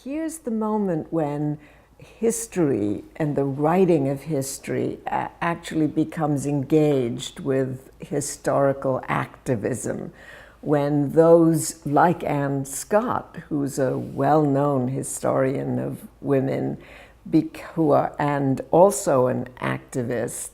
here's the moment when history and the writing of history actually becomes engaged with historical activism, when those like Anne Scott, who's a well-known historian of women, and also an activist,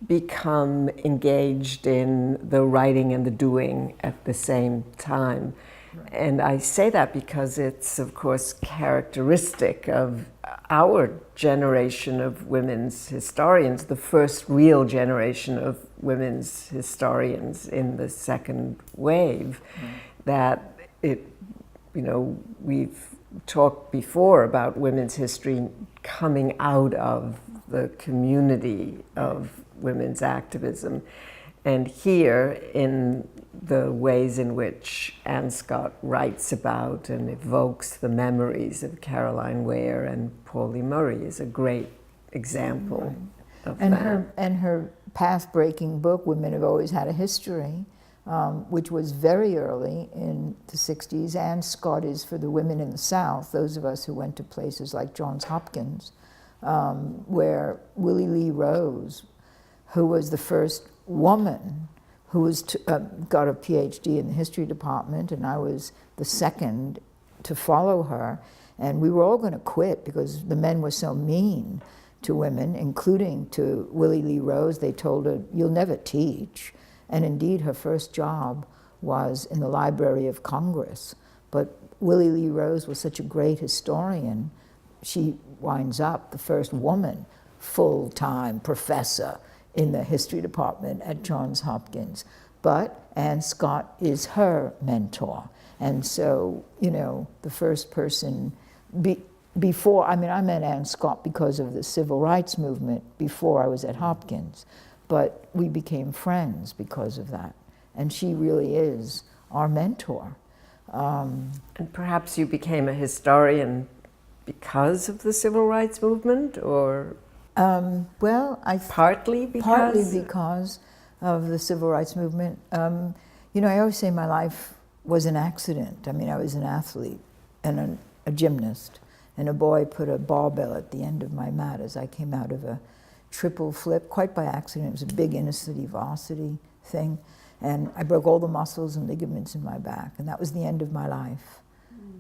become engaged in the writing and the doing at the same time. Right. And I say that because it's, of course, characteristic of our generation of women's historians, the first real generation of women's historians in the second wave, that we've talked before about women's history coming out of the community of women's activism. And here, in the ways in which Anne Scott writes about and evokes the memories of Caroline Ware and Pauli Murray, is a great example of that. And her path-breaking book, Women Have Always Had a History, which was very early in the 60s. Anne Scott is for the women in the South, those of us who went to places like Johns Hopkins, where Willie Lee Rose, who was the first woman who got a PhD in the history department, and I was the second to follow her. And we were all going to quit because the men were so mean to women, including to Willie Lee Rose. They told her, "You'll never teach." And indeed, her first job was in the Library of Congress. But Willie Lee Rose was such a great historian, she winds up the first woman full-time professor in the history department at Johns Hopkins. But Anne Scott is her mentor. And so, the first person, before, I met Anne Scott because of the civil rights movement before I was at Hopkins, but we became friends because of that. And she really is our mentor. And perhaps you became a historian because of the civil rights movement, or? Partly because of the civil rights movement. I always say my life was an accident. I was an athlete and a gymnast, and a boy put a barbell at the end of my mat as I came out of a triple flip, quite by accident. It was a big inner-city varsity thing, and I broke all the muscles and ligaments in my back, and that was the end of my life.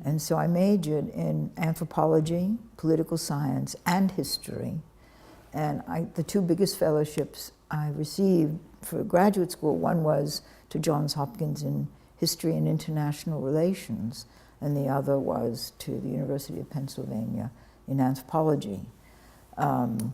And so I majored in anthropology, political science, and history. And the two biggest fellowships I received for graduate school, one was to Johns Hopkins in History and International Relations, and the other was to the University of Pennsylvania in anthropology. And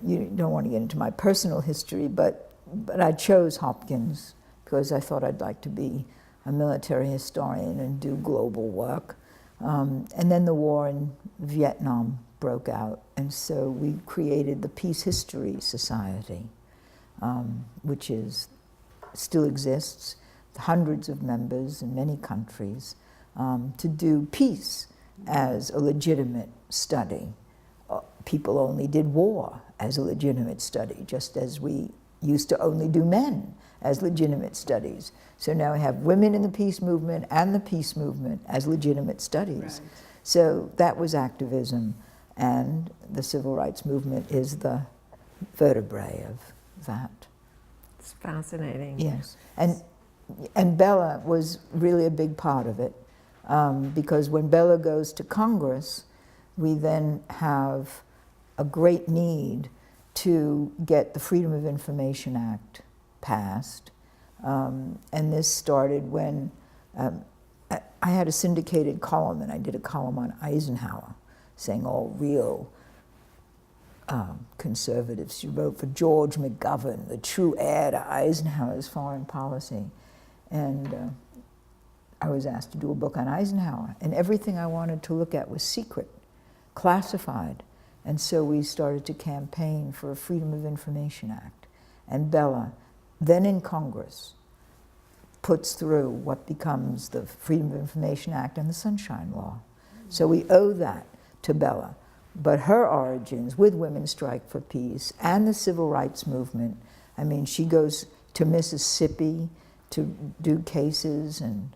you don't want to get into my personal history, but I chose Hopkins because I thought I'd like to be a military historian and do global work. And then the war in Vietnam broke out, and so we created the Peace History Society, which still exists, hundreds of members in many countries, to do peace as a legitimate study. People only did war as a legitimate study, just as we used to only do men as legitimate studies. So now we have women in the peace movement and the peace movement as legitimate studies. Right. So that was activism, and the civil rights movement is the vertebrae of that. It's fascinating. Yes, and Bella was really a big part of it, because when Bella goes to Congress, we then have a great need to get the Freedom of Information Act passed. And this started when I had a syndicated column, and I did a column on Eisenhower, saying all real conservatives should vote for George McGovern, the true heir to Eisenhower's foreign policy. And I was asked to do a book on Eisenhower, and everything I wanted to look at was secret, classified. And so we started to campaign for a Freedom of Information Act. And Bella, then in Congress, puts through what becomes the Freedom of Information Act and the Sunshine Law. So we owe that to Bella. But her origins with Women's Strike for Peace and the Civil Rights Movement, she goes to Mississippi to do cases, and